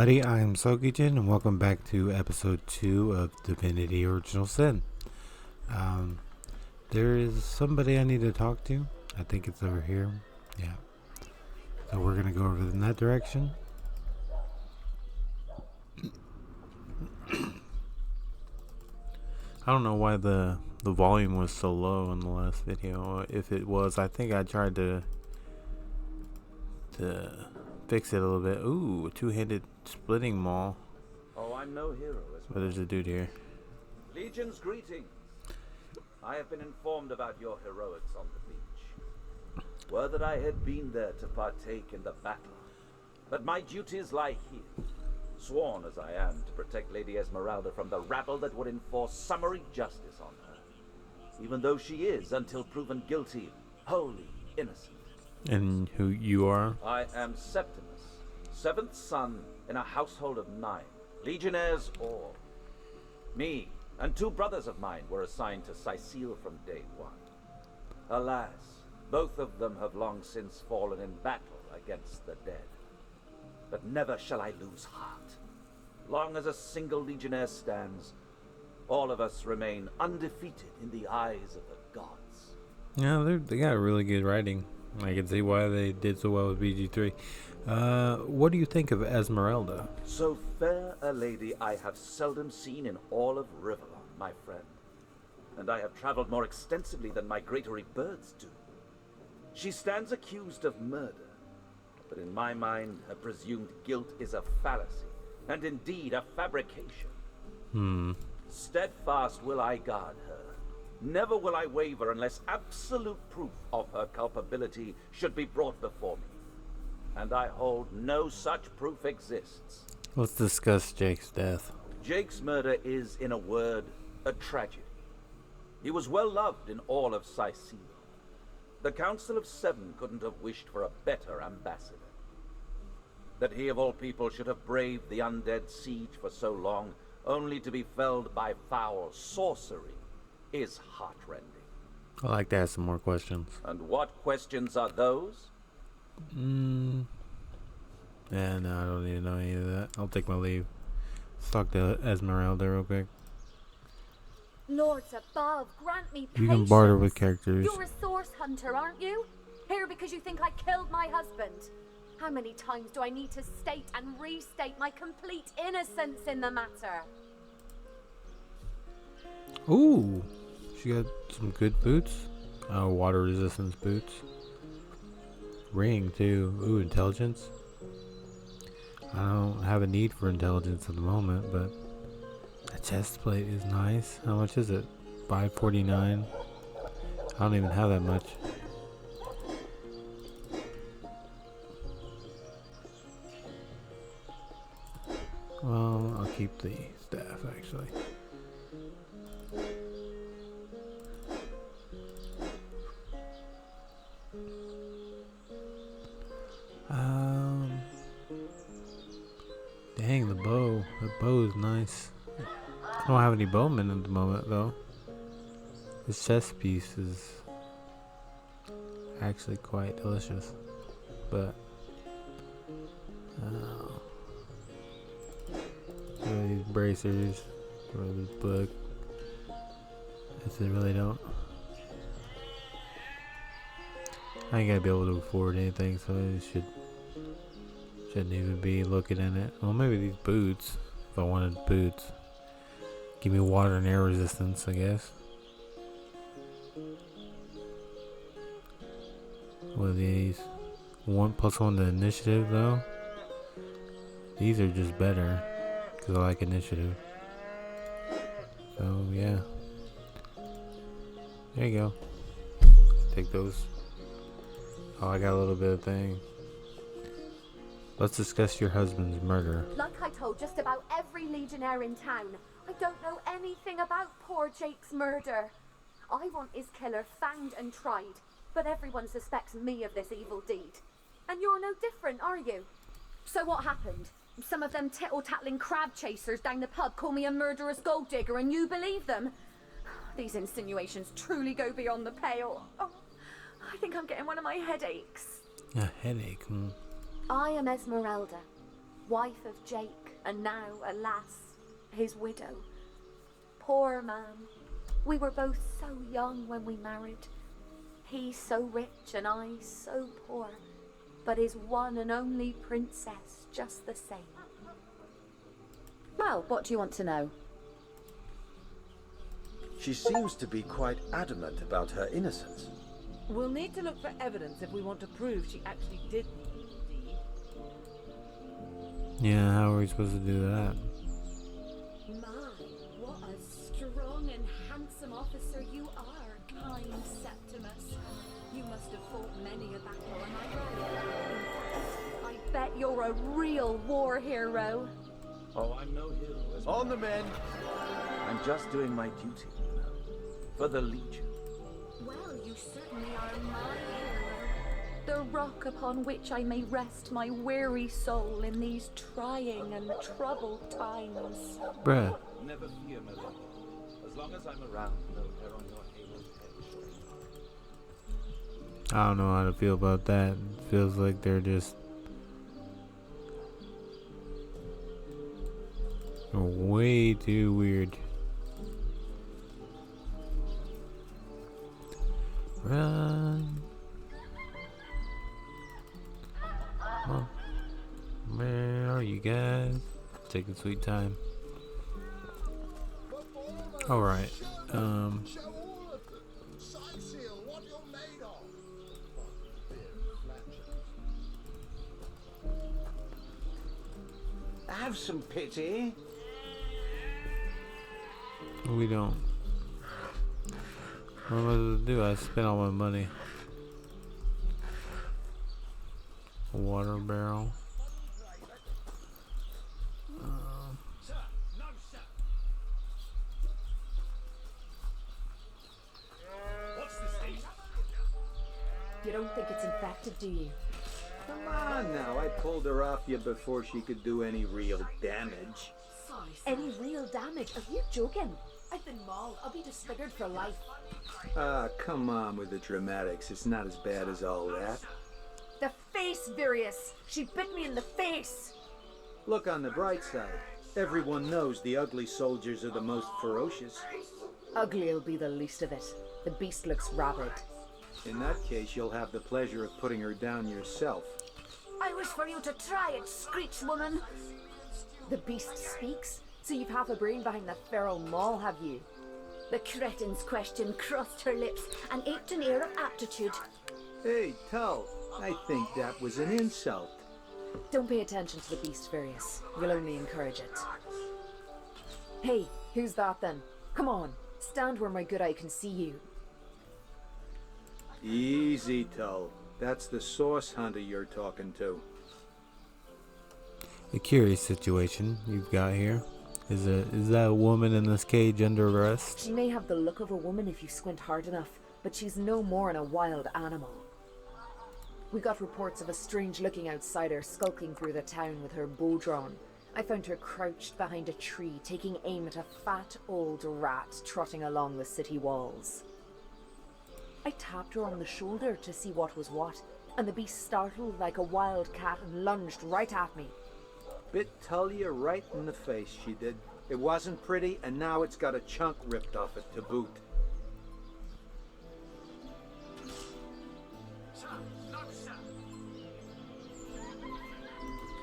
everybody, I'm Sokijin, and welcome back to episode 2 of Divinity Original Sin. There is somebody I need to talk to. I think it's over here. Yeah. So we're going to go over in that direction. I don't know why the volume was so low in the last video. If it was, I think I tried to fix it a little bit. Ooh, a two-handed splitting maul. Oh, I'm no hero. But there's a dude here. Legion's greeting. I have been informed about your heroics on the beach. Were that I had been there to partake in the battle. But my duties lie here. Sworn as I am to protect Lady Esmeralda from the rabble that would enforce summary justice on her. Even though she is, until proven guilty, wholly innocent. And who you are? I am Septimus, seventh son in a household of 9, legionnaires all. Me and 2 brothers of mine were assigned to Sicile from day 1. Alas, both of them have long since fallen in battle against the dead. But never shall I lose heart. Long as a single legionnaire stands, all of us remain undefeated in the eyes of the gods. Yeah, they got really good writing. I can see why they did so well with BG3. What do you think of Esmeralda? So fair a lady I have seldom seen in all of Riverlon, my friend. And I have traveled more extensively than migratory birds do. She stands accused of murder, but in my mind, her presumed guilt is a fallacy, and indeed a fabrication. Steadfast will I guard her. Never will I waver unless absolute proof of her culpability should be brought before me. And I hold no such proof exists. Let's discuss Jake's death. Jake's murder is, in a word, a tragedy. He was well loved in all of Sicile. The Council of 7 couldn't have wished for a better ambassador. That he of all people should have braved the undead siege for so long, only to be felled by foul sorcery, is heartrending. I'd like to ask some more questions. And what questions are those? Yeah, no, I don't need to know any of that. I'll take my leave. Let's talk to Esmeralda real quick. Lords above, grant me patience. You can barter with characters. You're a source hunter, aren't you? Here because you think I killed my husband. How many times do I need to state and restate my complete innocence in the matter? Ooh, she got some good boots. Oh, water resistance boots. Ring too. Ooh, intelligence. I don't have a need for intelligence at the moment, but a chest plate is nice. How much is it? $5.49. I don't even have that much. Well, I'll keep the staff actually. Dang, the bow. The bow is nice. I don't have any bowmen at the moment, though. This chest piece is actually quite delicious. But, these bracers, or this book. I really don't. I ain't gonna be able to afford anything, so I shouldn't even be looking at it. Well, maybe these boots, if I wanted boots. Give me water and air resistance, I guess. What are these? 1+1 to initiative, though. These are just better, because I like initiative. So, yeah. There you go. Take those. Oh, I got a little bit of thing. Let's discuss your husband's murder. Like I told just about every legionnaire in town, I don't know anything about poor Jake's murder. I want his killer found and tried, but everyone suspects me of this evil deed. And you're no different, are you? So what happened? Some of them tittle-tattling crab chasers down the pub call me a murderous gold digger and you believe them? These insinuations truly go beyond the pale. Oh, I think I'm getting one of my headaches. A headache? I am Esmeralda, wife of Jake, and now, alas, his widow. Poor man. We were both so young when we married. He so rich and I so poor, but his one and only princess just the same. Well, what do you want to know? She seems to be quite adamant about her innocence. We'll need to look for evidence if we want to prove she actually did the evil deed. Yeah, how are we supposed to do that? My, what a strong and handsome officer you are, kind Septimus. You must have fought many a battle, am I right? In fact, I bet you're a real war hero. Oh, I'm no hero. On the men! I'm just doing my duty, you know, for the Legion. Well, you certainly are my hero. The rock upon which I may rest my weary soul in these trying and troubled times. Bruh. Never fear, my lady. As long as I'm around, no hair on your hero's head. I don't know how to feel about that. It feels like they're just way too weird. Run. Well, where are you guys? Taking sweet time. Alright. Show all of them. Sight seal what you're made of. Have some pity. We don't. What am I supposed to do? I spent all my money. A water barrel. You don't think it's infected, do you? Come on now, I pulled her off you before she could do any real damage. Any real damage? Are you joking? I've been mauled. I'll be disfigured for life. Ah, come on with the dramatics. It's not as bad as all that. The face, Virius! She bit me in the face! Look on the bright side. Everyone knows the ugly soldiers are the most ferocious. Ugly'll be the least of it. The beast looks rabid. In that case, you'll have the pleasure of putting her down yourself. I wish for you to try it, Screech woman! The beast speaks? So you've half a brain behind the feral maul, have you? The cretin's question crossed her lips and aped an air of aptitude. Hey, Tull, I think that was an insult. Don't pay attention to the beast, Virius. You'll only encourage it. Hey, who's that then? Come on, stand where my good eye can see you. Easy, Tull. That's the source hunter you're talking to. A curious situation you've got here. Is that woman in this cage under arrest? She may have the look of a woman if you squint hard enough, but she's no more than a wild animal. We got reports of a strange-looking outsider skulking through the town with her bow drawn. I found her crouched behind a tree, taking aim at a fat old rat trotting along the city walls. I tapped her on the shoulder to see what was what, and the beast startled like a wild cat and lunged right at me. Bit Tullia right in the face, she did. It wasn't pretty, and now it's got a chunk ripped off it to boot.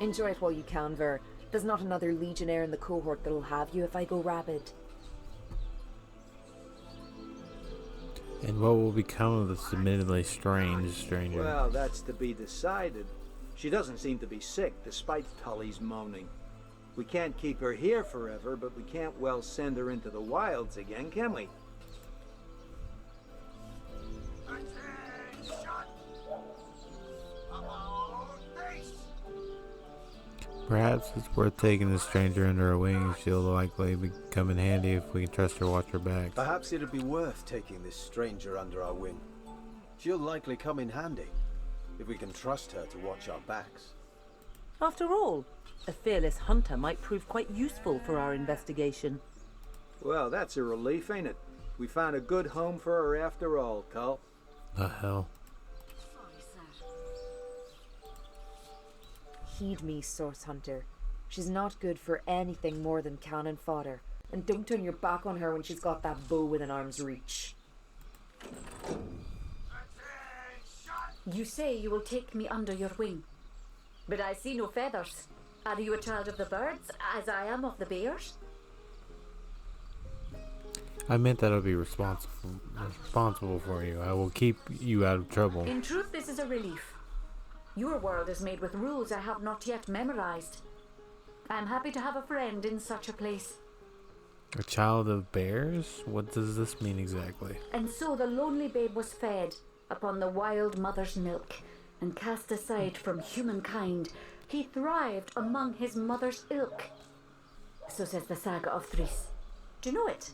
Enjoy it while you can, Ver. There's not another legionnaire in the cohort that'll have you if I go rabid. And what will become of this admittedly strange stranger? Well, that's to be decided. She doesn't seem to be sick, despite Tully's moaning. We can't keep her here forever, but we can't well send her into the wilds again, can we? Perhaps it's worth taking this stranger under our wings. She'll likely come in handy if we can trust her to watch her back. Perhaps it'd be worth taking this stranger under our wing. She'll likely come in handy, if we can trust her to watch our backs. After all, a fearless hunter might prove quite useful for our investigation. Well, that's a relief, ain't it? We found a good home for her after all, Tull. The hell? heed me, Source Hunter. She's not good for anything more than cannon fodder. And don't turn your back on her when she's got that bow within arm's reach. You say you will take me under your wing, but I see no feathers. Are you a child of the birds, as I am of the bears? I meant that I'll be responsible for you. I will keep you out of trouble. In truth, this is a relief. Your world is made with rules I have not yet memorized. I am happy to have a friend in such a place. A child of bears? What does this mean exactly? And so the lonely babe was fed upon the wild mother's milk, and cast aside from humankind, he thrived among his mother's ilk. So says the saga of Thris. Do you know it?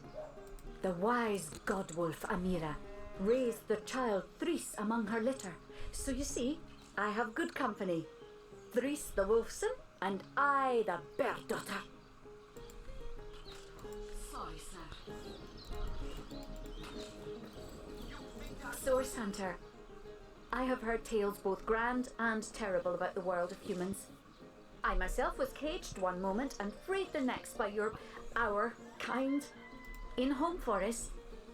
The wise godwolf Amira raised the child Thris among her litter. So you see, I have good company. Thris the wolfson, and I the bear daughter. Sorry, sir. Source Hunter. I have heard tales both grand and terrible about the world of humans. I myself was caged one moment and freed the next by our kind. In home forests,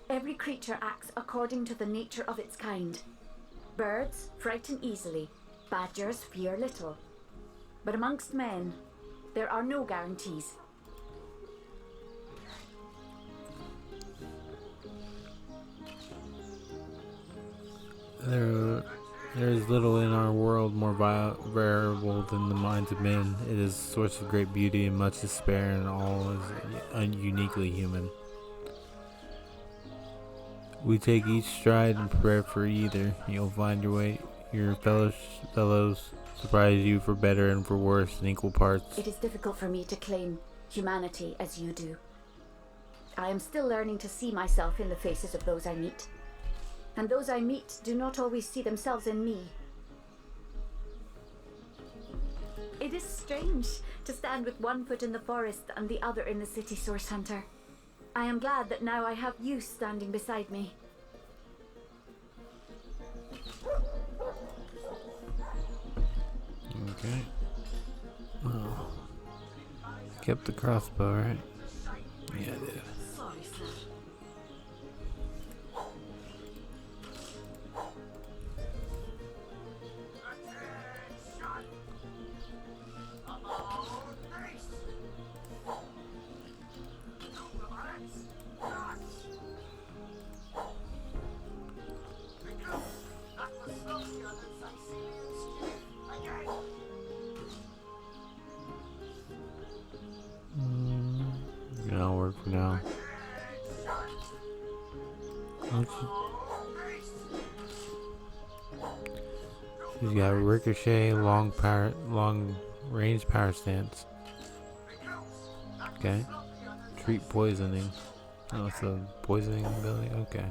every creature acts according to the nature of its kind. Birds frighten easily, badgers fear little. But amongst men, there are no guarantees. There is little in our world more variable than the minds of men. It is a source of great beauty and much despair, and all is uniquely human. We take each stride and prepare for either. You'll find your fellows surprise you for better and for worse in equal parts. It is difficult for me to claim humanity as you do. I am still learning to see myself in the faces of those I meet. And those I meet do not always see themselves in me. It is strange to stand with one foot in the forest and the other in the city, Source Hunter. I am glad that now I have you standing beside me. Okay. Oh. Kept the crossbow, right? Yeah, I did. Sorry, sir. I'll work for now. She's got ricochet, long range power stance. Okay. Treat poisoning. Oh, it's a poisoning ability? Okay.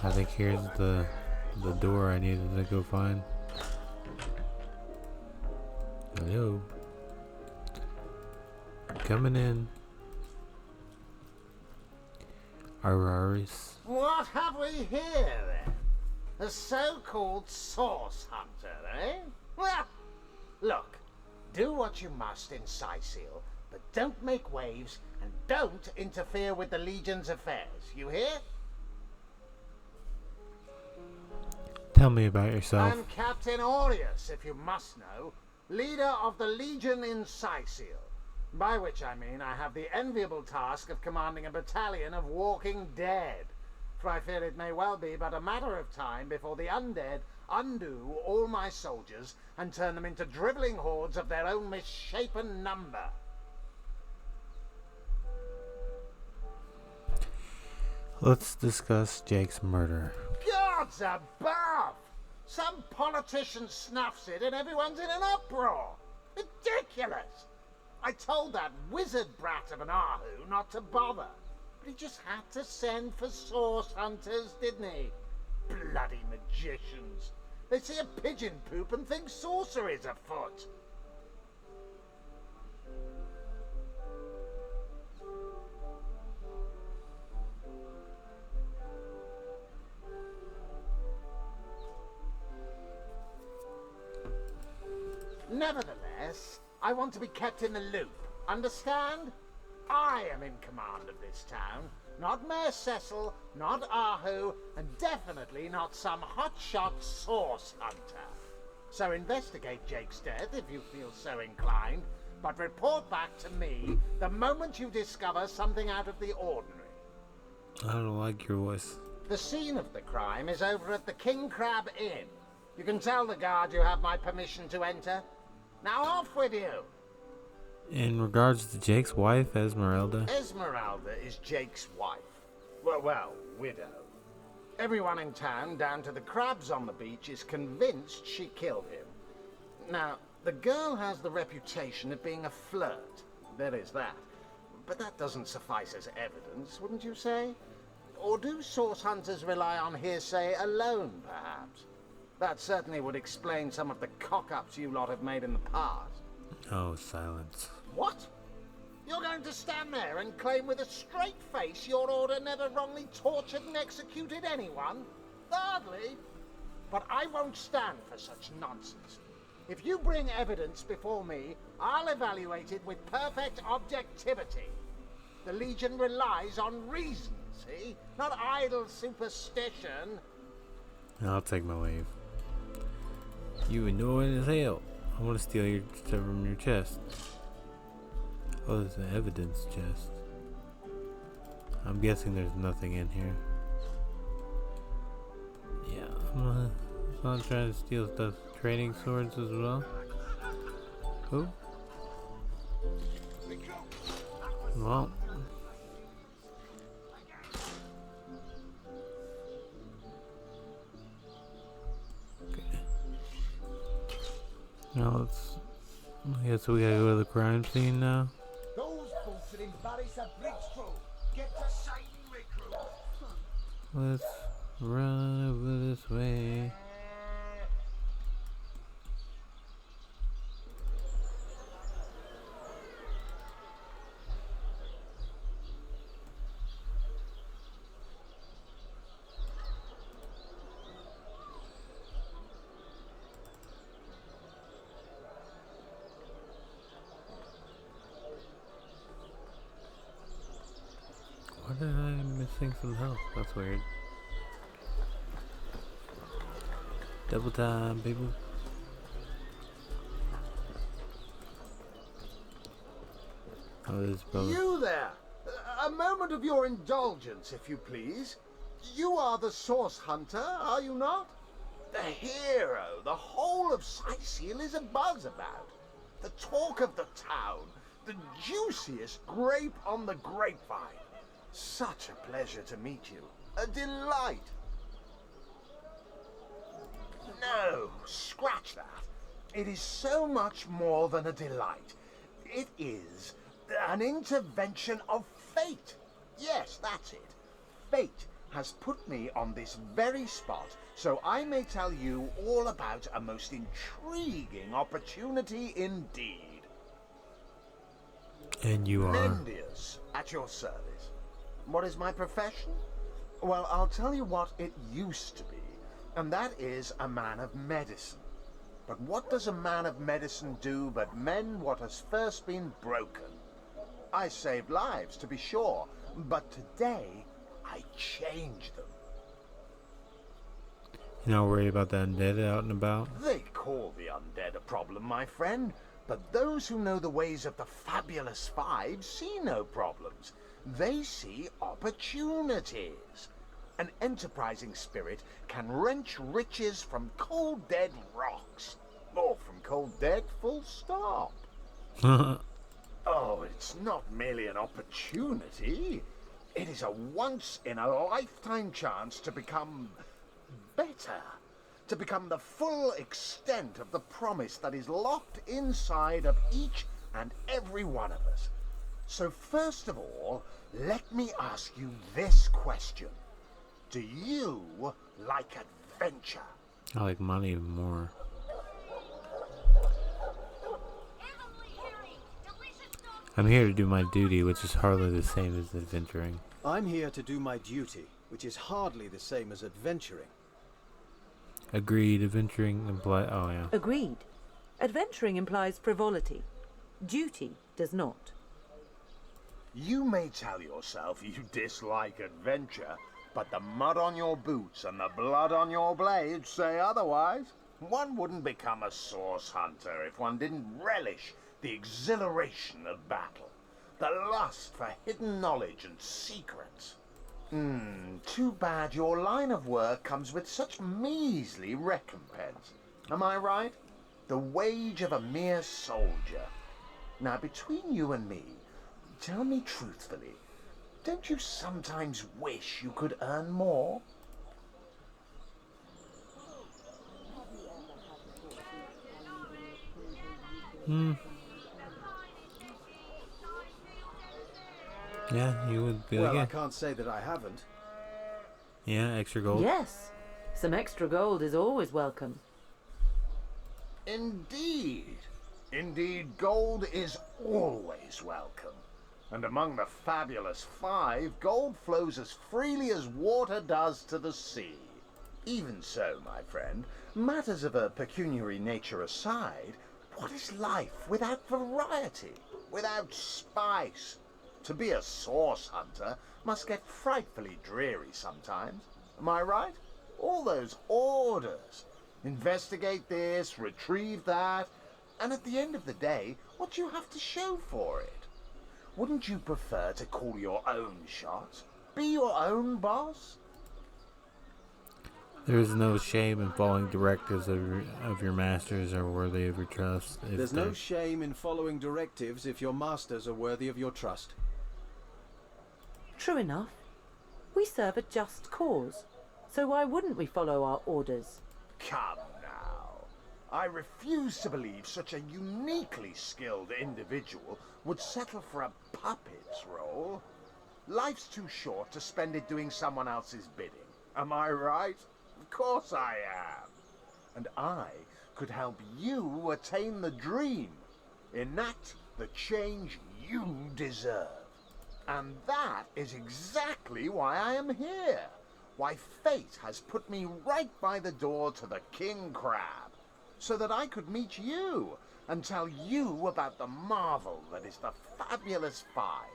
I think here's the door I needed to go find. Hello. Coming in. Araris. What have we here, then? A so-called source hunter, eh? Well, look, do what you must in Sicil, but don't make waves and don't interfere with the Legion's affairs. You hear? Tell me about yourself. I'm Captain Aureus, if you must know, leader of the Legion in Sicil. By which I mean I have the enviable task of commanding a battalion of walking dead. For I fear it may well be but a matter of time before the undead undo all my soldiers and turn them into drivelling hordes of their own misshapen number. Let's discuss Jake's murder. Gods above! Some politician snuffs it and everyone's in an uproar. Ridiculous! I told that wizard brat of an Ahu not to bother. But he just had to send for source hunters, didn't he? Bloody magicians. They see a pigeon poop and think sorcery's afoot. Nevertheless, I want to be kept in the loop. Understand? I am in command of this town, not Mayor Cecil, not Ahu, and definitely not some hotshot source hunter. So investigate Jake's death if you feel so inclined, but report back to me the moment you discover something out of the ordinary. I don't like your voice. The scene of the crime is over at the King Crab Inn. You can tell the guard you have my permission to enter. Now off with you! In regards to Jake's wife, Esmeralda. Esmeralda is Jake's wife. Well, widow. Everyone in town, down to the crabs on the beach, is convinced she killed him. Now, the girl has the reputation of being a flirt. There is that. But that doesn't suffice as evidence, wouldn't you say? Or do source hunters rely on hearsay alone, perhaps? That certainly would explain some of the cock-ups you lot have made in the past. Oh, silence. What? You're going to stand there and claim with a straight face your order never wrongly tortured and executed anyone? Hardly. But I won't stand for such nonsense. If you bring evidence before me, I'll evaluate it with perfect objectivity. The Legion relies on reason, see? Not idle superstition. I'll take my wave. You annoying as hell. I want to steal your stuff from your chest. Oh, there's an evidence chest. I'm guessing there's nothing in here. Yeah, I'm not trying to steal stuff. Training swords as well. Who? Well. Okay. Now let's. I guess we gotta go to the crime scene now. Those folks are in Barry's breakthrough. Get to sight and recruit. Let's run over this way. Why did I missing some health? That's weird. Double time, people. Oh, this brother. You there! A moment of your indulgence, if you please. You are the source hunter, are you not? The hero the whole of Sightseal is abuzz about. The talk of the town. The juiciest grape on the grapevine. Such a pleasure to meet you. A delight. No, scratch that. It is so much more than a delight. It is an intervention of fate. Yes, that's it. Fate has put me on this very spot, so I may tell you all about a most intriguing opportunity indeed. And you are? Mendius, at your service. What is my profession? Well, I'll tell you what it used to be, and that is a man of medicine. But what does a man of medicine do but mend what has first been broken? I saved lives, to be sure, but today I change them. You're not worried about the undead out and about? They call the undead a problem, my friend, but those who know the ways of the Fabulous Five see no problems. They see opportunities. An enterprising spirit can wrench riches from cold dead rocks. Or from cold dead, full stop. Oh, it's not merely an opportunity. It is a once-in-a-lifetime chance to become better. To become the full extent of the promise that is locked inside of each and every one of us. So first of all, let me ask you this question. Do you like adventure? I like money more. I'm here to do my duty, which is hardly the same as adventuring. I'm here to do my duty, which is hardly the same as adventuring. Agreed. Adventuring implies. Oh yeah. Agreed. Adventuring implies frivolity. Duty does not. You may tell yourself you dislike adventure, but the mud on your boots and the blood on your blades say otherwise. One wouldn't become a source hunter if one didn't relish the exhilaration of battle, the lust for hidden knowledge and secrets. Too bad your line of work comes with such measly recompense. Am I right? The wage of a mere soldier. Now, between you and me, tell me truthfully, don't you sometimes wish you could earn more? Yeah, you would be Well, like, I yeah. can't say that I haven't. Yeah, extra gold. Yes, some extra gold is always welcome. Indeed. Indeed, gold is always welcome. And among the fabulous five, gold flows as freely as water does to the sea. Even so, my friend, matters of a pecuniary nature aside, what is life without variety, without spice? To be a source hunter must get frightfully dreary sometimes. Am I right? All those orders. Investigate this, retrieve that, and at the end of the day, what do you have to show for it? Wouldn't you prefer to call your own shots? Be your own boss? There is no shame in following directives of your masters are worthy of your trust. There's no shame in following directives if your masters are worthy of your trust. True enough. We serve a just cause, so why wouldn't we follow our orders? Come now. I refuse to believe such a uniquely skilled individual would settle for a puppet's role. Life's too short to spend it doing someone else's bidding. Am I right? Of course I am. And I could help you attain the dream, enact the change you deserve. And that is exactly why I am here. Why fate has put me right by the door to the King Crab, so that I could meet you and tell you about the marvel that is the Fabulous Five.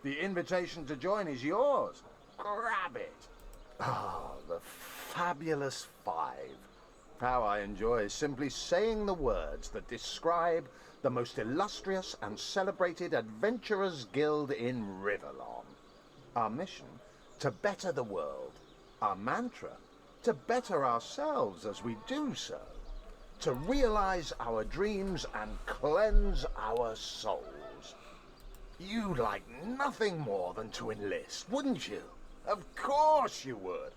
The invitation to join is yours. Grab it. Ah, the Fabulous Five. How I enjoy simply saying the words that describe the most illustrious and celebrated adventurers' guild in Riverlon. Our mission, to better the world. Our mantra, to better ourselves as we do so. To realize our dreams and cleanse our souls. You'd like nothing more than to enlist, wouldn't you? Of course you would.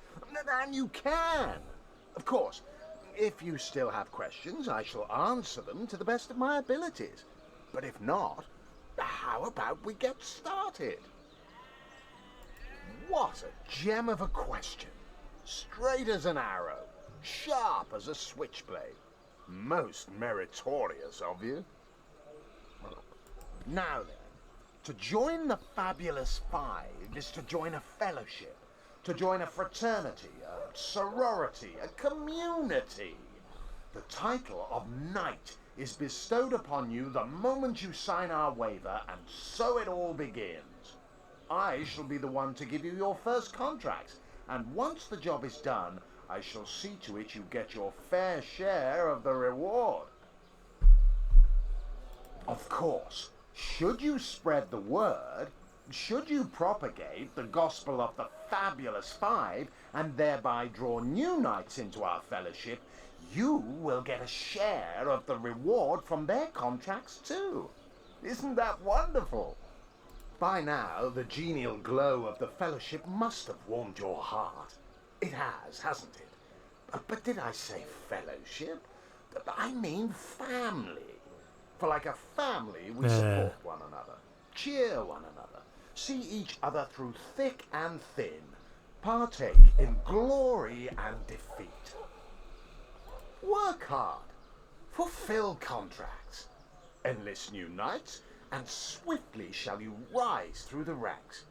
And you can. Of course, if you still have questions, I shall answer them to the best of my abilities. But if not, how about we get started? What a gem of a question. Straight as an arrow, sharp as a switchblade. Most meritorious of you. Now then, to join the Fabulous Five is to join a fellowship, to join a fraternity, a sorority, a community. The title of Knight is bestowed upon you the moment you sign our waiver, and so it all begins. I shall be the one to give you your first contracts, and once the job is done, I shall see to it you get your fair share of the reward. Of course, should you spread the word, should you propagate the gospel of the Fabulous Five, and thereby draw new knights into our fellowship, you will get a share of the reward from their contracts too. Isn't that wonderful? By now, the genial glow of the fellowship must have warmed your heart. It has, hasn't it? But did I say fellowship? I mean family. For like a family, we support one another, cheer one another, see each other through thick and thin, partake in glory and defeat. Work hard, fulfill contracts, enlist new knights, and swiftly shall you rise through the ranks.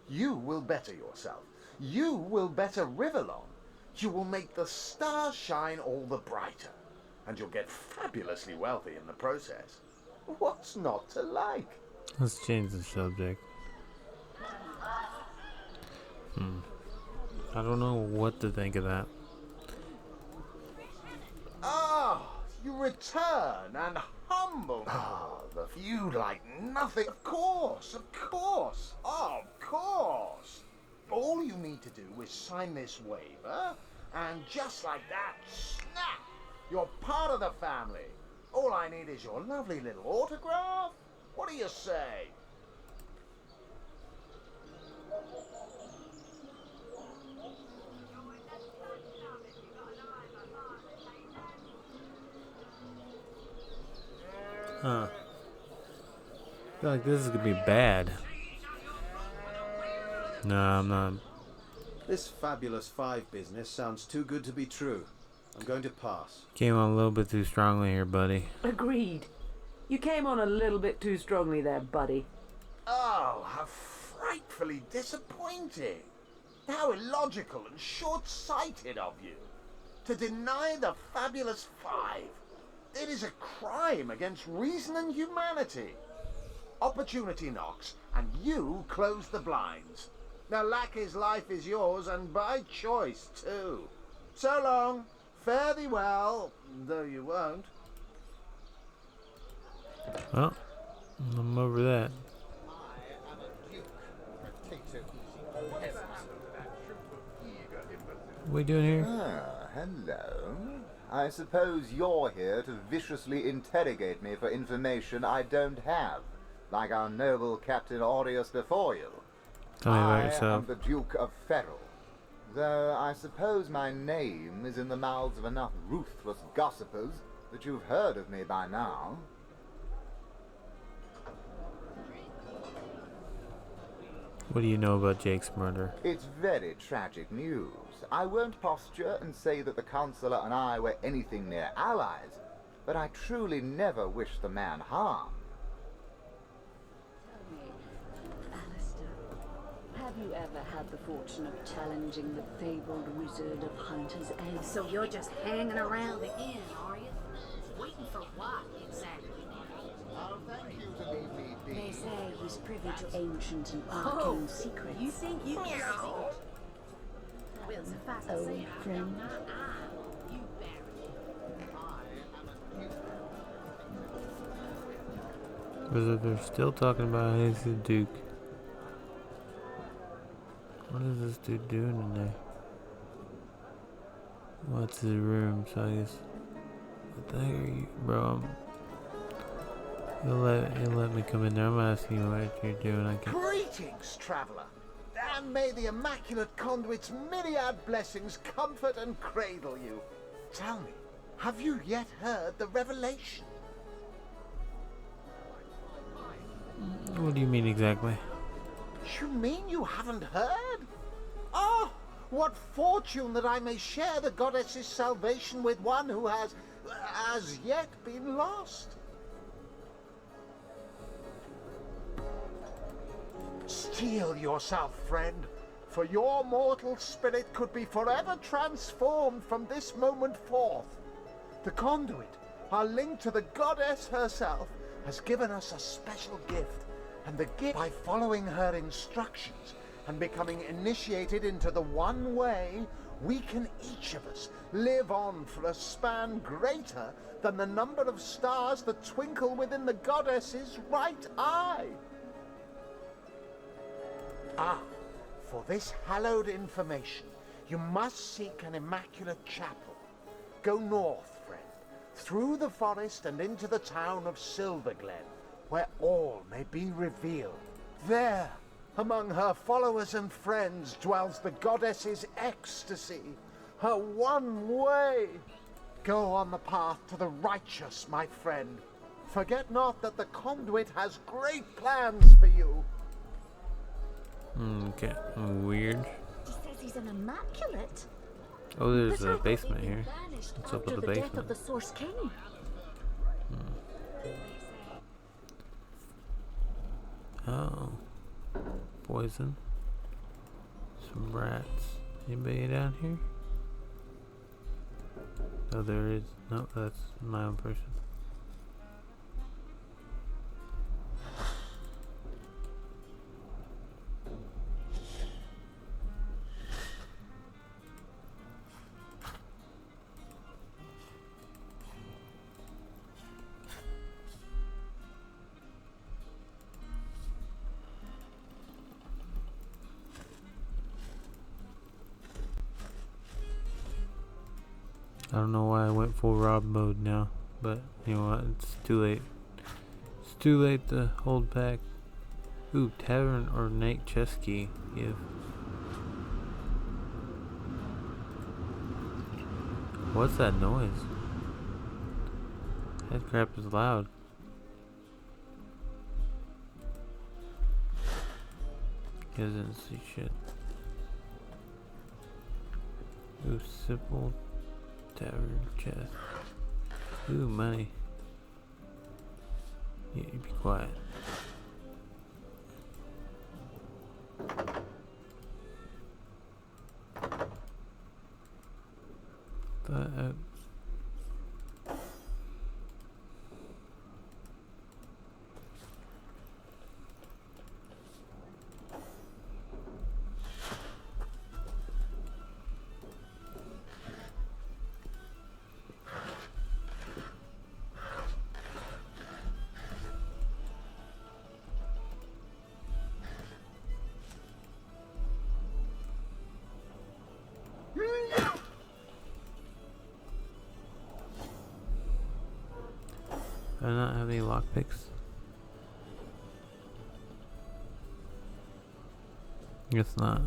You will better yourself. You will better Riverlon. You will make the stars shine all the brighter. and you'll get fabulously wealthy in the process. What's not to like? Let's change the subject. I don't know what to think of that. Ah, you return and humble. Ah, the feud like nothing. Of course, of course, of course. All you need to do is sign this waiver, and just like that, snap, you're part of the family. All I need is your lovely little autograph. What do you say? Huh. I feel like this is gonna be bad. No, I'm not. This Fabulous Five business sounds too good to be true. I'm going to pass. Came on a little bit too strongly here, buddy. Agreed. You came on a little bit too strongly there, buddy. Oh, how frightfully disappointing. How illogical and short-sighted of you. To deny the Fabulous Five. It is a crime against reason and humanity. Opportunity knocks, and you close the blinds. Now, Lackey's life is yours, and by choice, too. So long. Fare thee well, though you won't. Well, I'm over that. What are we doing here? Ah, hello. I suppose you're here to viciously interrogate me for information I don't have, like our noble Captain Aureus before you. Tell me about I yourself. am the Duke of Ferrell, though I suppose my name is in the mouths of enough ruthless gossipers that you've heard of me by now. What do you know about Jake's murder? It's very tragic news. I won't posture and say that the Consular and I were anything near allies, but I truly never wished the man harm. Alistair, have you ever had the fortune of challenging the fabled wizard of Hunter's Edge? So you're just hanging around the inn, are you? Waiting for what, exactly? Oh, thank you to leave me be. They say he's privy to ancient and arcane secrets. You think you can see? Well, suffice to say, friend. you bury Because they're still talking about he's the Duke. What is this dude doing in there? What's his room? So I guess. What the heck are you, bro? You'll let me come in there. I'm asking you what you're doing. I can't. Greetings, traveller. And may the Immaculate Conduit's myriad blessings comfort and cradle you. Tell me, have you yet heard the revelation? What do you mean exactly? You mean you haven't heard? Oh, what fortune that I may share the goddess's salvation with one who has, as yet, been lost. Steel yourself, friend, for your mortal spirit could be forever transformed from this moment forth. The conduit, our link to the goddess herself, has given us a special gift, and the gift, by following her instructions and becoming initiated into the one way, we can each of us live on for a span greater than the number of stars that twinkle within the goddess's right eye. Ah, for this hallowed information, you must seek an immaculate chapel. Go north, friend, through the forest and into the town of Silverglen, where all may be revealed. There, among her followers and friends, dwells the goddess's ecstasy, her one way. Go on the path to the righteous, my friend. Forget not that the conduit has great plans for you. Okay, weird. He says he's an immaculate. Oh, there's But I a thought basement they'd been here. banished What's up after with the death basement? of the Source King. Oh, poison. Some rats. Anybody down here? Oh, there is. No, that's my own person. I don't know why I went full Rob mode now, but you know what? It's too late. It's too late to hold back. Ooh, tavern or night chess key. Yeah. What's that noise? That crap is loud. He doesn't see shit. Ooh, simple tavern chest. Ooh, money. Yeah, you be quiet. But, do I not have any lockpicks? Guess not.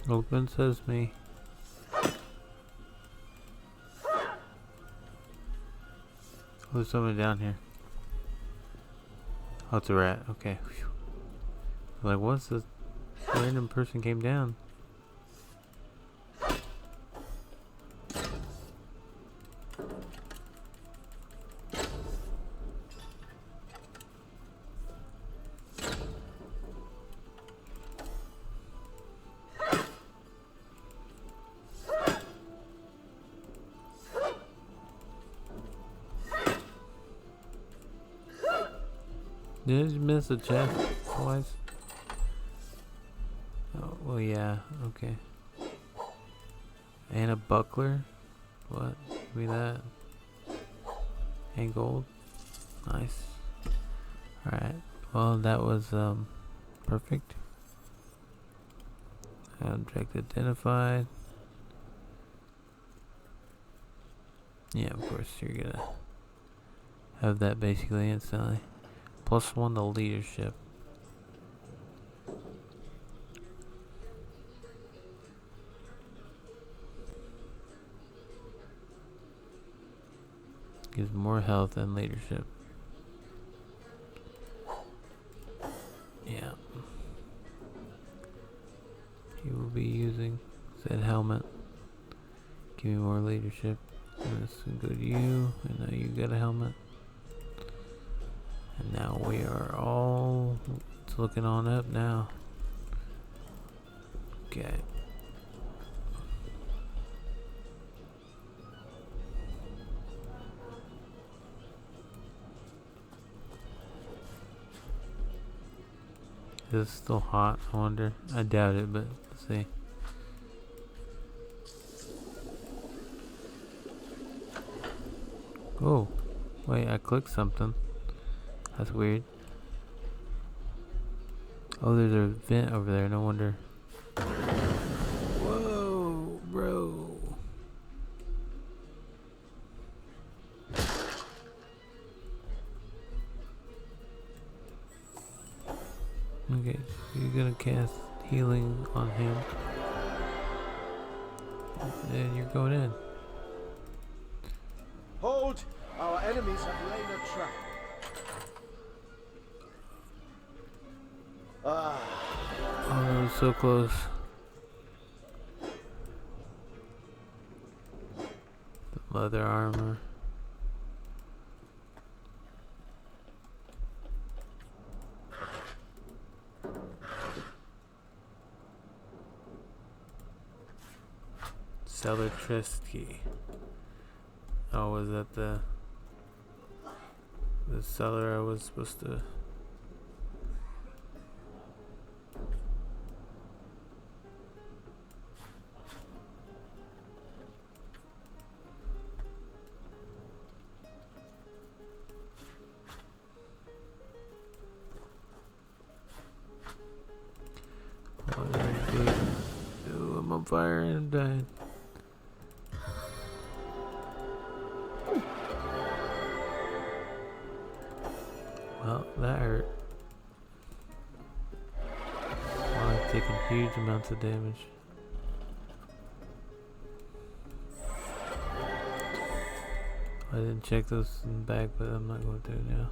Open sesame. Oh, there's someone down here. Oh, it's a rat. Okay. Whew. Like, what's this random person came down? Did I just miss a chest twice? Oh, well, yeah, okay. And a buckler? What? Give me that. And gold? Nice. Alright, well, that was, perfect. Object identified. Yeah, of course, you're gonna have that basically instantly. +1 to leadership. Gives more health and leadership. Yeah. He will be using said helmet. Give me more leadership. And this will go to you. And now you got a helmet. And now we are all, it's looking on up now. Okay. Is it still hot? I wonder. I doubt it, but let's see. Oh, wait, I clicked something. That's weird. Oh, there's a vent over there, no wonder. Whoa, bro. Okay, you're gonna cast healing on him. And you're going in. Hold! Our enemies have laid a trap. Ah. Oh, that was so close. The leather armor. Cellar chest key. Oh, was that the cellar I was supposed to? Oh, I'm on fire and I'm dying. Well, that hurt. Well, I've taken huge amounts of damage. I didn't check those in the back, but I'm not going to now.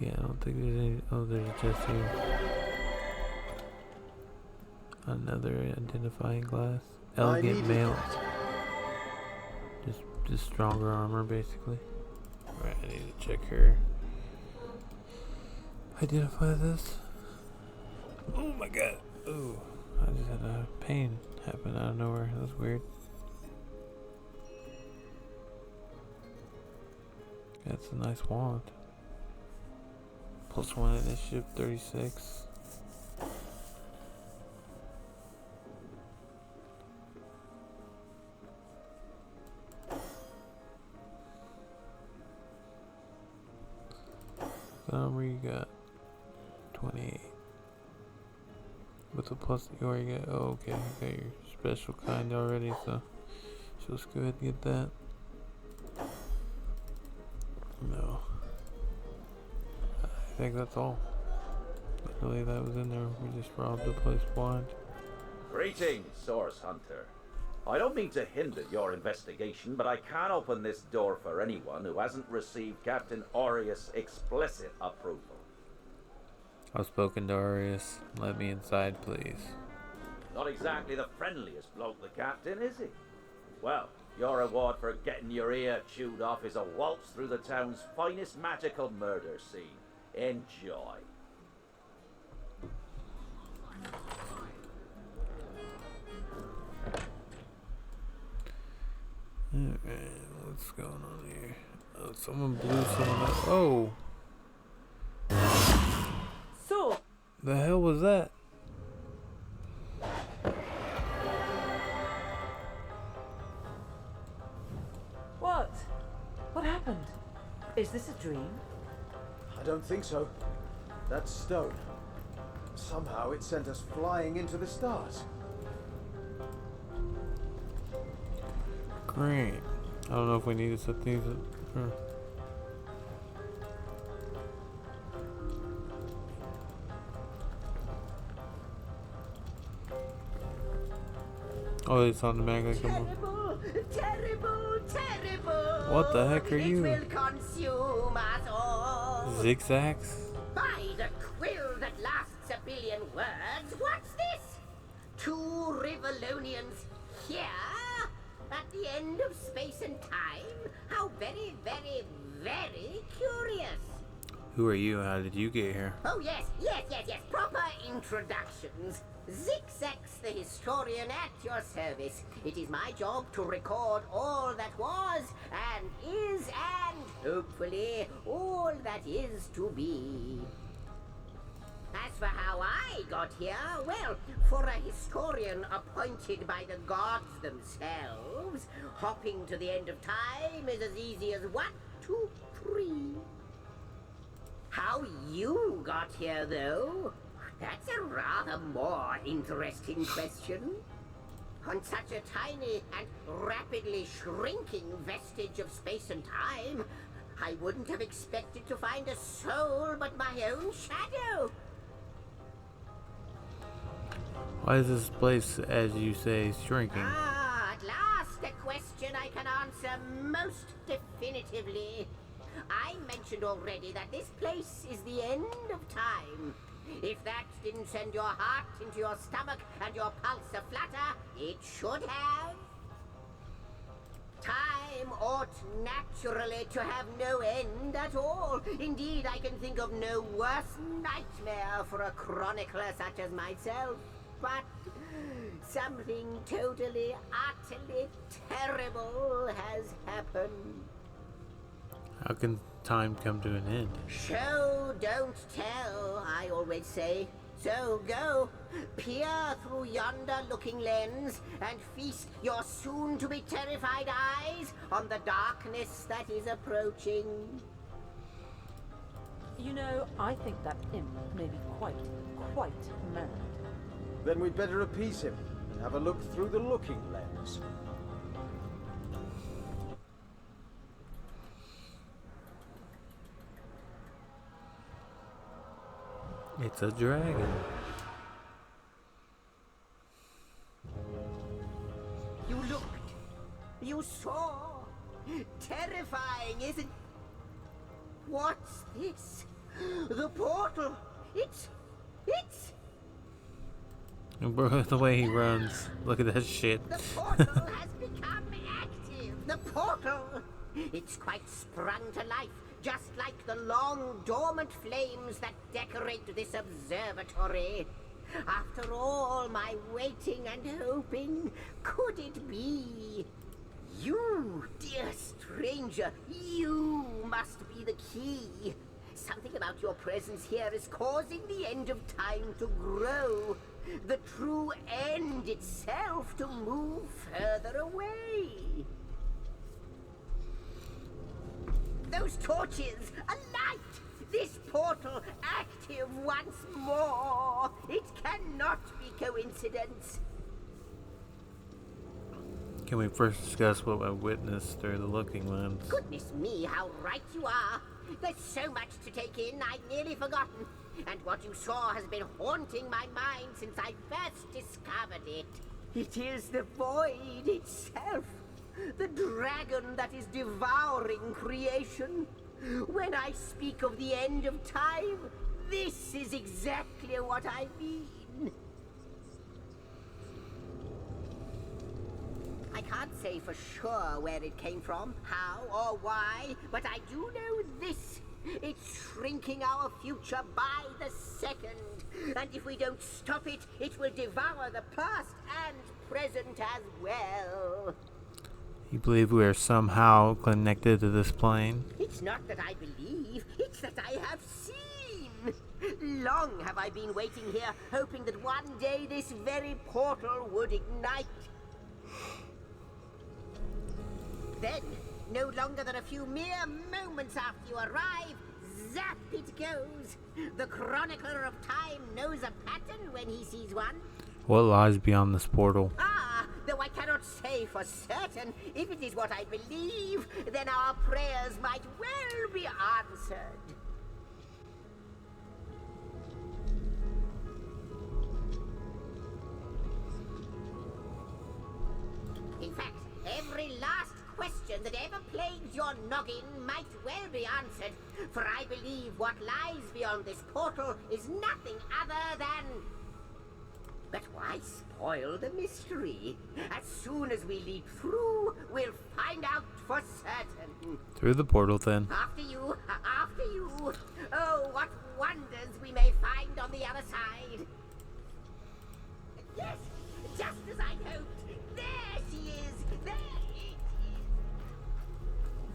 Okay, I don't think there's any. Oh, there's a chest here. Another identifying glass. Elegant mail. Just stronger armor, basically. Right, I need to check her. Identify this. Oh my god. Oh, I just had a pain happen out of nowhere. That was weird. That's a nice wand. +1 initiative, 36. Armor you got 28. With a plus, you already got. Oh, okay, you got your special kind already, so let's go ahead and get that. No. I think that's all. Luckily that was in there. We just robbed the place blind. Greetings, Source Hunter. I don't mean to hinder your investigation, but I can't open this door for anyone who hasn't received Captain Aureus' explicit approval. I've spoken to Aureus. Let me inside, please. Not exactly the friendliest bloke, the Captain, is he? Well, your reward for getting your ear chewed off is a waltz through the town's finest magical murder scene. Enjoy. Alright, what's going on here? Oh, someone blew someone up. Oh! So, The hell was that? what? What happened? Is this a dream? I don't think so. That stone. Somehow it sent us flying into the stars. Great. I don't know if we need to set these up. Oh, it's on the back like a Terrible, terrible, terrible. What the heck are you? It will consume us all. Zigzags? By the quill that lasts a billion words, what's this? 2 Rivalonians here? At the end of space and time? How very, very, very curious. Who are you? How did you get here? Oh, yes. Proper introductions. Zixex, the historian at your service. It is my job to record all that was, and is, and hopefully all that is to be. As for how I got here, well, for a historian appointed by the gods themselves, hopping to the end of time is as easy as 1, 2, 3. How you got here, though? That's a rather more interesting question. On such a tiny and rapidly shrinking vestige of space and time, I wouldn't have expected to find a soul but my own shadow. Why is this place, as you say, shrinking? Ah, at last a question I can answer most definitively. I mentioned already that this place is the end of time. If that didn't send your heart into your stomach and your pulse a-flutter, it should have. Time ought naturally to have no end at all. Indeed, I can think of no worse nightmare for a chronicler such as myself. But something totally, utterly terrible has happened. How can time come to an end? Show, don't tell, I always say. So go, peer through yonder looking lens and feast your soon-to-be terrified eyes on the darkness that is approaching. You know, I think that imp may be quite mad. Then we'd better appease him and have a look through the looking lens. It's a dragon. You looked. You saw. Terrifying, isn't... What's this? The portal. It's... Bro, the way he runs. Look at that shit. The portal has become active. The portal. It's quite sprung to life. Just like the long dormant flames that decorate this observatory. After all my waiting and hoping, could it be? You, dear stranger, you must be the key. Something about your presence here is causing the end of time to grow. The true end itself to move further away. Those torches, a light! This portal active once more! It cannot be coincidence. Can we first discuss what I witnessed through the looking lens? Goodness me, how right you are. There's so much to take in, I'd nearly forgotten. And what you saw has been haunting my mind since I first discovered it. It is the void itself. The dragon that is devouring creation. When I speak of the end of time, this is exactly what I mean. I can't say for sure where it came from, how or why, but I do know this. It's shrinking our future by the second. And if we don't stop it, it will devour the past and present as well. You believe we are somehow connected to this plane? It's not that I believe, it's that I have seen. Long have I been waiting here, hoping that one day this very portal would ignite. Then, no longer than a few mere moments after you arrive, zap it goes. The chronicler of time knows a pattern when he sees one. What lies beyond this portal? Ah, though I cannot say for certain, if it is what I believe, then our prayers might well be answered. In fact, every last question that ever plagued your noggin might well be answered, for I believe what lies beyond this portal is nothing other than... But why spoil the mystery? As soon as we leap through, we'll find out for certain. Through the portal, then. After you, after you. Oh, what wonders we may find on the other side. Yes, just as I hoped. There she is. There it is.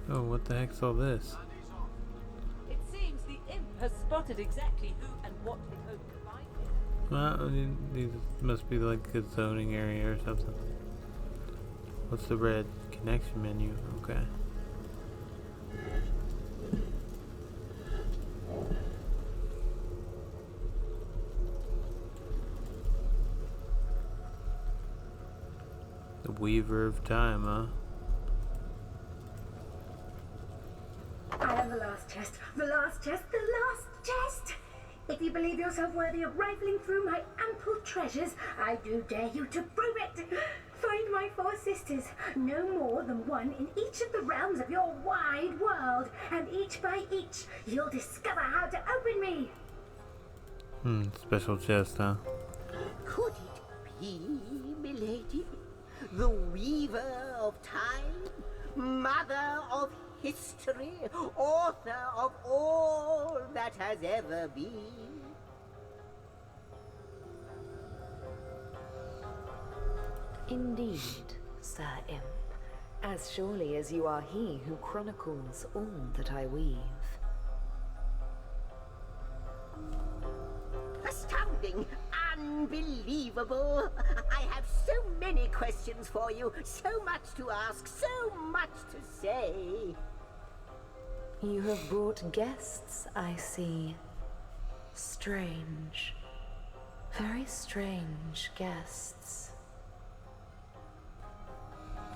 Oh, what the heck's all this? It seems the imp has spotted exactly who and what we hope to find here. Well, these must be like a zoning area or something. What's the red connection menu? Okay. Weaver of Time, huh? I am the last chest, the last chest, the last chest! If you believe yourself worthy of rifling through my ample treasures, I do dare you to prove it! Find my 4 sisters, no more than one in each of the realms of your wide world, and each by each, you'll discover how to open me! Special chest, huh? Could it be, milady? The weaver of time? Mother of history? Author of all that has ever been? Indeed, Sir Imp, as surely as you are he who chronicles all that I weave. Astounding! Unbelievable! I have so many questions for you, so much to ask, so much to say. You have brought guests, I see. Strange. Very strange guests.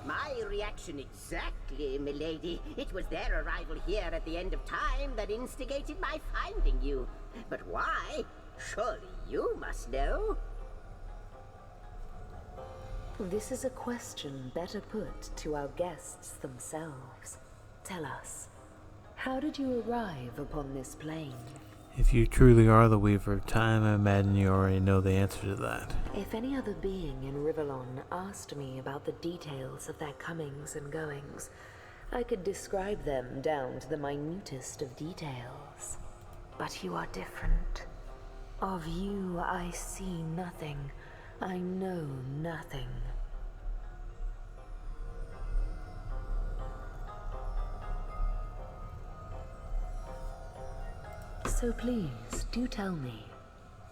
My reaction exactly, milady. It was their arrival here at the end of time that instigated my finding you. But why? Surely you must know. This is a question better put to our guests themselves. Tell us, how did you arrive upon this plane? If you truly are the Weaver of Time, I imagine you already know the answer to that. If any other being in Rivellon asked me about the details of their comings and goings, I could describe them down to the minutest of details. But you are different. Of you I see nothing. I know nothing. So please, do tell me,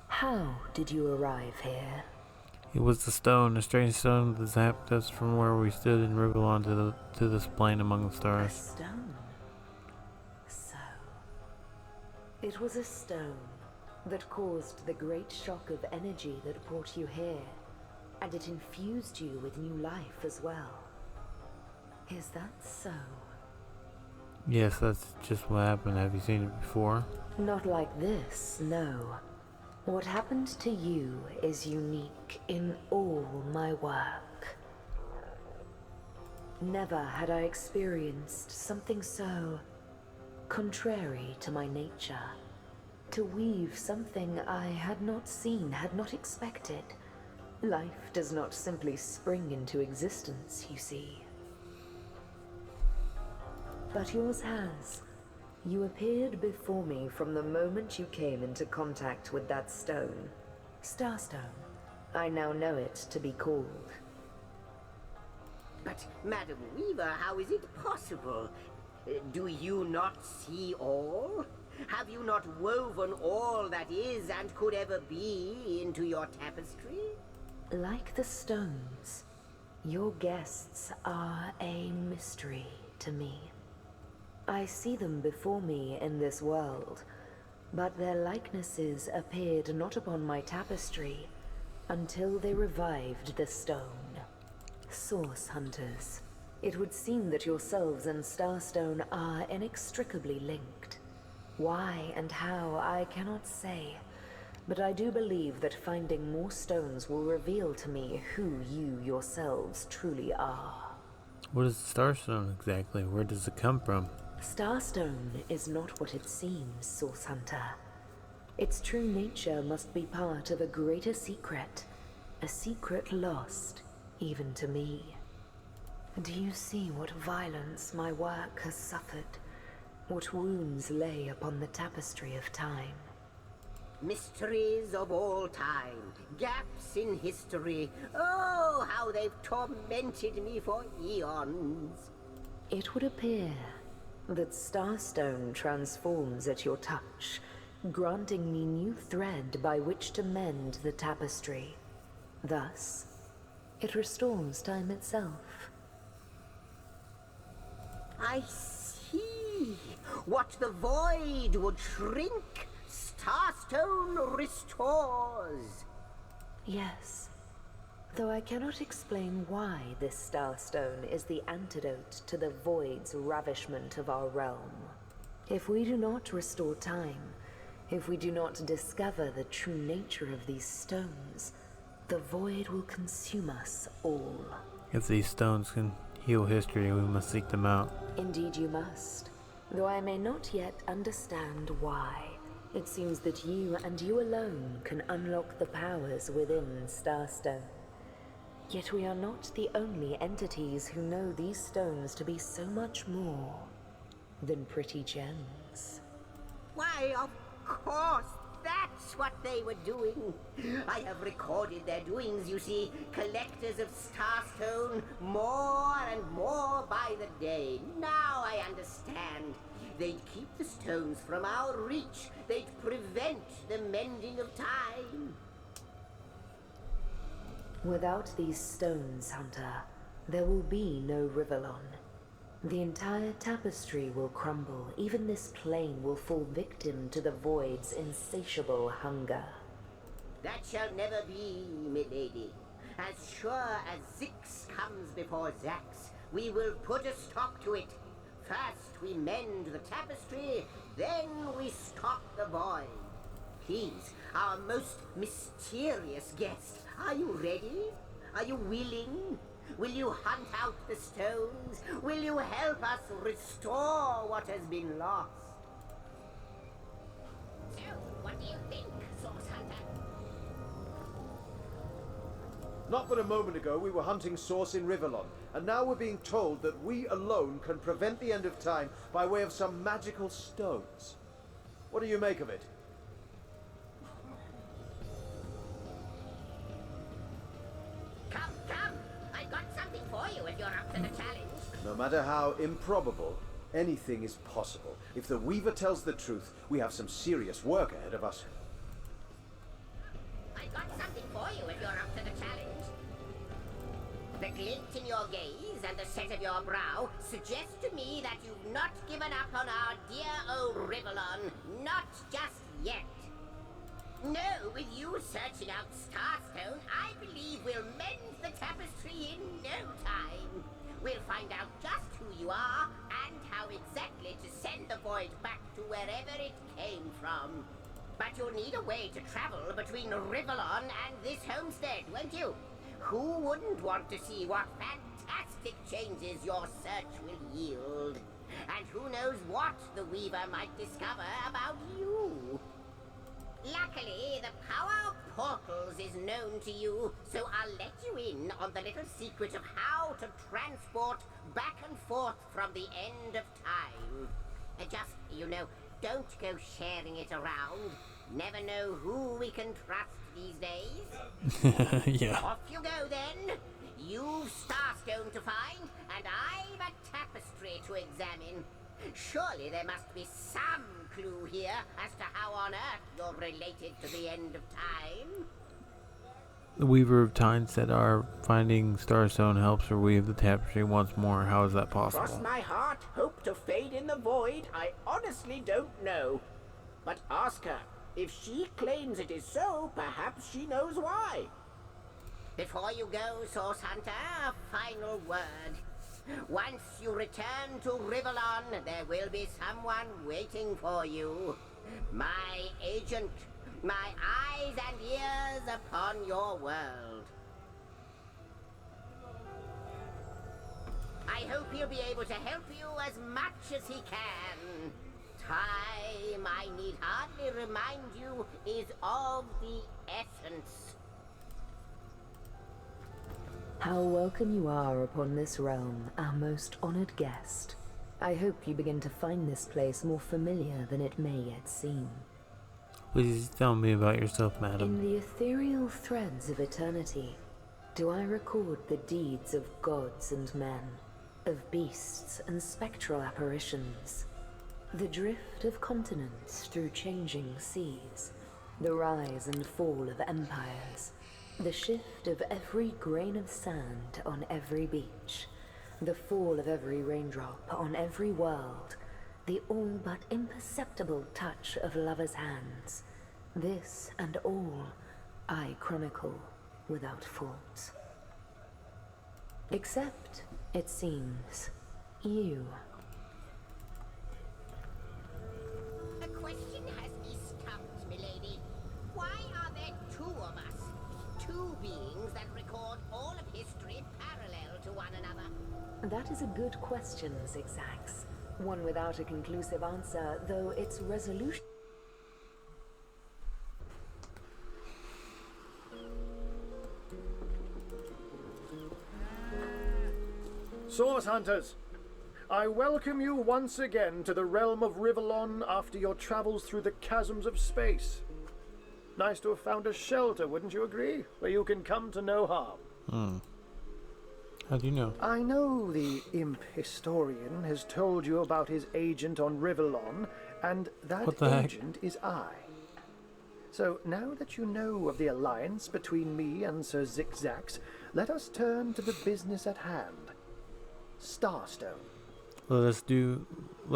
how did you arrive here? It was the stone, a strange stone that zapped us from where we stood in Rivellon to this plane among the A stars. stone. So, it was a stone that caused the great shock of energy that brought you here, and it infused you with new life as well. Is that so? Yes, that's just what happened. Have you seen it before? Not like this, no. What happened to you is unique in all my work. Never had I experienced something so contrary to my nature. To weave something I had not seen, had not expected. Life does not simply spring into existence, you see. But yours has. You appeared before me from the moment you came into contact with that stone. Starstone. I now know it to be called. But, Madam Weaver, how is it possible? Do you not see all? Have you not woven all that is and could ever be into your tapestry? Like the stones, your guests are a mystery to me. I see them before me in this world, but their likenesses appeared not upon my tapestry until they revived the stone. Source hunters. It would seem that yourselves and Starstone are inextricably linked. Why and how, I cannot say, but I do believe that finding more stones will reveal to me who you yourselves truly are. What is the Starstone exactly? Where does it come from? Starstone is not what it seems, Source Hunter. Its true nature must be part of a greater secret, a secret lost, even to me. Do you see what violence my work has suffered? What wounds lay upon the tapestry of time? Mysteries of all time, gaps in history. Oh, how they've tormented me for eons. It would appear that Starstone transforms at your touch, granting me new thread by which to mend the tapestry. Thus, it restores time itself. I see. What the void would shrink, Starstone restores. Yes, Though I cannot explain why this starstone is the antidote to the void's ravishment of our realm. If we do not restore time, if we do not discover the true nature of these stones, the void will consume us all. If these stones can heal history, we must seek them out. Indeed you must, though I may not yet understand why. It seems that you and you alone can unlock the powers within Starstone. Yet we are not the only entities who know these stones to be so much more than pretty gems. Why, of course, that's what they were doing. I have recorded their doings, you see. Collectors of Starstone, more and more by the day. Now I understand. They'd keep the stones from our reach. They'd prevent the mending of time. Without these stones, Hunter, there will be no Rivellon. The entire tapestry will crumble. Even this plane will fall victim to the void's insatiable hunger. That shall never be, milady. As sure as Zix comes before Zax, we will put a stop to it. First we mend the tapestry, then we stop the void. Please, our most mysterious guest, are you ready? Are you willing? Will you hunt out the stones? Will you help us restore what has been lost? So, what do you think, Source Hunter? Not but a moment ago we were hunting Source in Rivellon, and now we're being told that we alone can prevent the end of time by way of some magical stones. What do you make of it? Come, come! I've got something for you if you're up to the challenge. No matter how improbable, anything is possible. If the Weaver tells the truth, we have some serious work ahead of us. I've got something for you if you're up to the challenge. The glint in your gaze and the set of your brow suggest to me that you've not given up on our dear old Rivellon. Not just yet. No, with you searching out Starstone, I believe we'll mend the tapestry in no time. We'll find out just who you are and how exactly to send the void back to wherever it came from. But you'll need a way to travel between Rivellon and this homestead, won't you? Who wouldn't want to see what fantastic changes your search will yield? And who knows what the Weaver might discover about you? Luckily, the power of portals is known to you, so I'll let you in on the little secret of how to transport back and forth from the end of time. Just, you know, don't go sharing it around. Never know who we can trust these days. Yeah. Off you go then. You've Starstone to find, and I've a tapestry to examine. Surely there must be some clue here as to how on earth you're related to the end of time. The Weaver of Time said our finding Starstone helps her weave the tapestry once more. How is that possible? Cross my heart, hope to fade in the void. I honestly don't know. But ask her. If she claims it is so, perhaps she knows why. Before you go, Source Hunter, a final word. Once you return to Rivellon, there will be someone waiting for you. My agent, my eyes and ears upon your world. I hope he'll be able to help you as much as he can. Time, I need hardly remind you, is of the essence. How welcome you are upon this realm, our most honored guest. I hope you begin to find this place more familiar than it may yet seem. Please tell me about yourself, madam. In the ethereal threads of eternity, do I record the deeds of gods and men, of beasts and spectral apparitions, the drift of continents through changing seas, the rise and fall of empires, the shift of every grain of sand on every beach, the fall of every raindrop on every world, the all but imperceptible touch of lovers' hands. This and all I chronicle without fault. Except, it seems, you. A question has me stumped, milady. Why are there two of us? Two beings that record all of history parallel to one another. That is a good question, Zigzags. One without a conclusive answer, though its resolution... Source Hunters, I welcome you once again to the realm of Rivellon after your travels through the chasms of space. Nice to have found a shelter, wouldn't you agree? Where you can come to no harm. How do you know? I know the imp historian has told you about his agent on Rivellon, and that agent is I. So now that you know of the alliance between me and Sir Zigzags, let us turn to the business at hand. Starstone. Let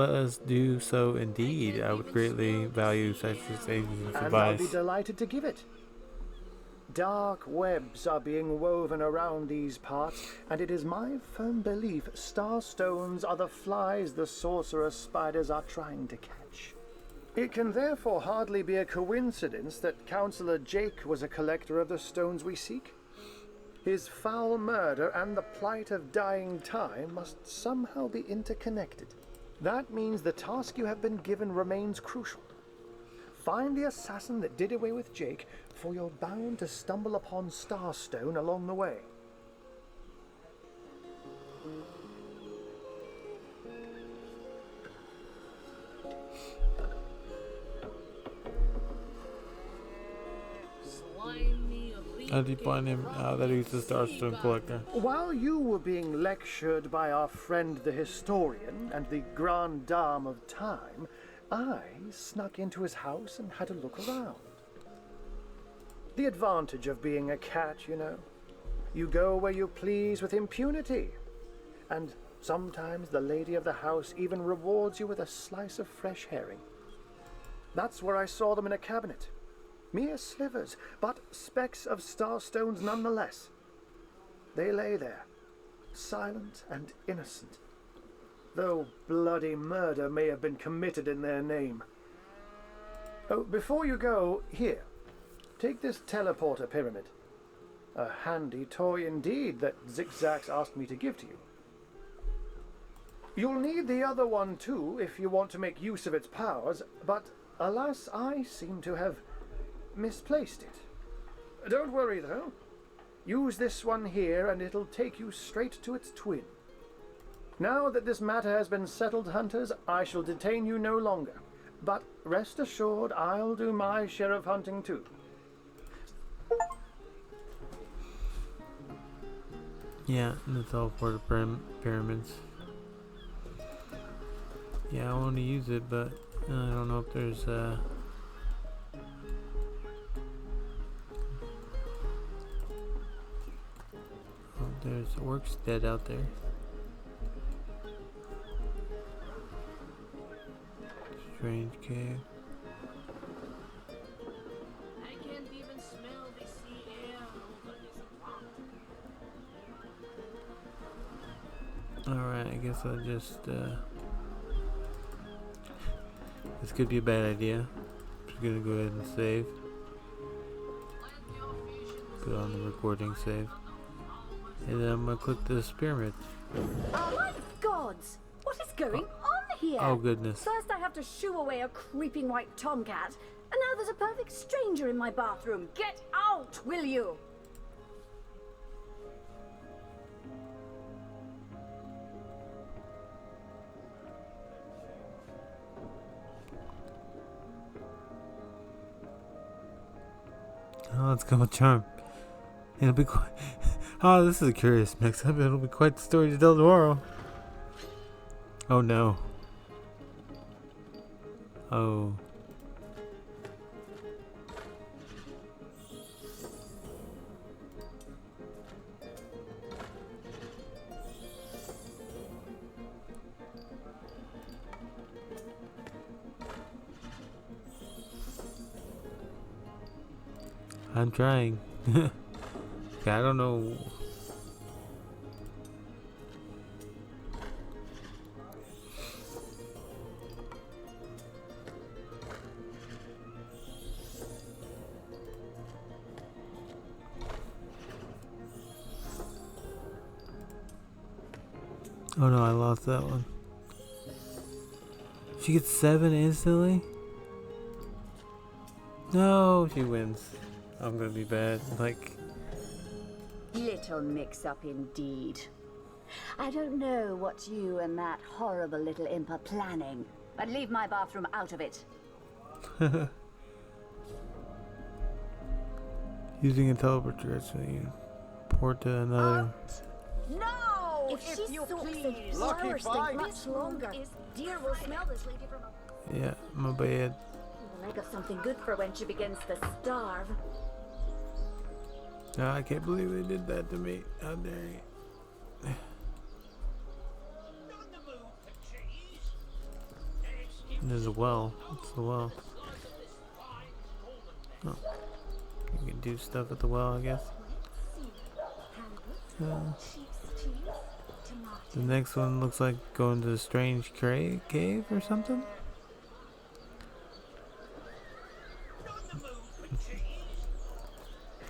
us do so indeed. I would greatly value such agent's And advice. I'll be delighted to give it. Dark webs are being woven around these parts, and it is my firm belief starstones are the flies the sorcerer spiders are trying to catch. It can therefore hardly be a coincidence that Councillor Jake was a collector of the stones we seek. His foul murder and the plight of dying time must somehow be interconnected. That means the task you have been given remains crucial. Find the assassin that did away with Jake, for you're bound to stumble upon Starstone along the way. How did you find him out that he's a Starstone collector? While you were being lectured by our friend the historian and the Grande Dame of Time, I snuck into his house and had a look around. The advantage of being a cat, you know. You go where you please with impunity. And sometimes the lady of the house even rewards you with a slice of fresh herring. That's where I saw them in a cabinet. Mere slivers, but specks of starstones nonetheless. They lay there, silent and innocent, though bloody murder may have been committed in their name. Oh, before you go, here, take this teleporter pyramid. A handy toy indeed that Zigzags asked me to give to you. You'll need the other one too if you want to make use of its powers, but alas, I seem to have misplaced it. Don't worry though. Use this one here and it'll take you straight to its twin. Now that this matter has been settled, Hunters, I shall detain you no longer. But rest assured, I'll do my share of hunting too. Yeah, that's all for the pyramids. Yeah, I want to use it, but I don't know if there's there's orcs dead out there. Strange cave. I can't even smell the sea air over this pond. Alright, I guess I'll just this could be a bad idea. Just gonna go ahead and save. Put on the recording save. And then I'm gonna click this pyramid. Oh my gods! What is going on here? Oh goodness. First I have to shoo away a creeping white tomcat, and now there's a perfect stranger in my bathroom. Get out, will you? Oh, let's go with Charm. It'll be quite. Oh, this is a curious mix-up. It'll be quite the story to tell tomorrow. Oh no. Oh. I'm trying. Okay, I don't know. Oh no, I lost that one. She gets 7 instantly? No, she wins. I'm gonna be bad. Like, Little mix-up indeed. I don't know what you and that horrible little imp are planning, but leave my bathroom out of it. using a teleporter actually you port to another. No! If she sulks and Lucky flowers stink bite. much longer, dear will smell this lady from a... Yeah, my bad. Well, I got something good for when she begins to starve. No, I can't believe they did that to me. How dare you? There's a well. What's the well? Oh. You can do stuff at the well, I guess. The next one looks like going to the strange cave or something.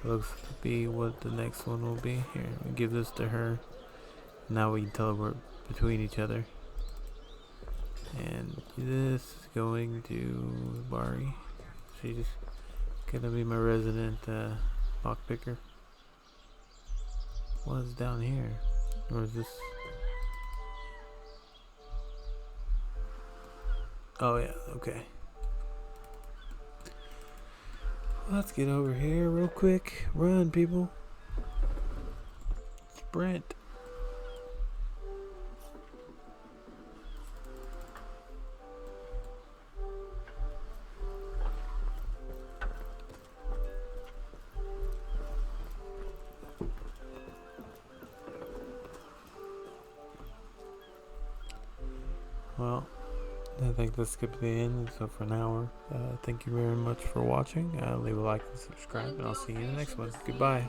Looks to be what the next one will be. Here, we give this to her. Now we can teleport between each other. And this is going to Bari. She's just gonna be my resident lockpicker. What's down here? Or is this? Oh yeah, okay. Let's get over here real quick. Run, people. Sprint. Well, I think this could be the end. So for now, thank you very much for watching. Leave a like and subscribe, and I'll see you in the next one. Goodbye.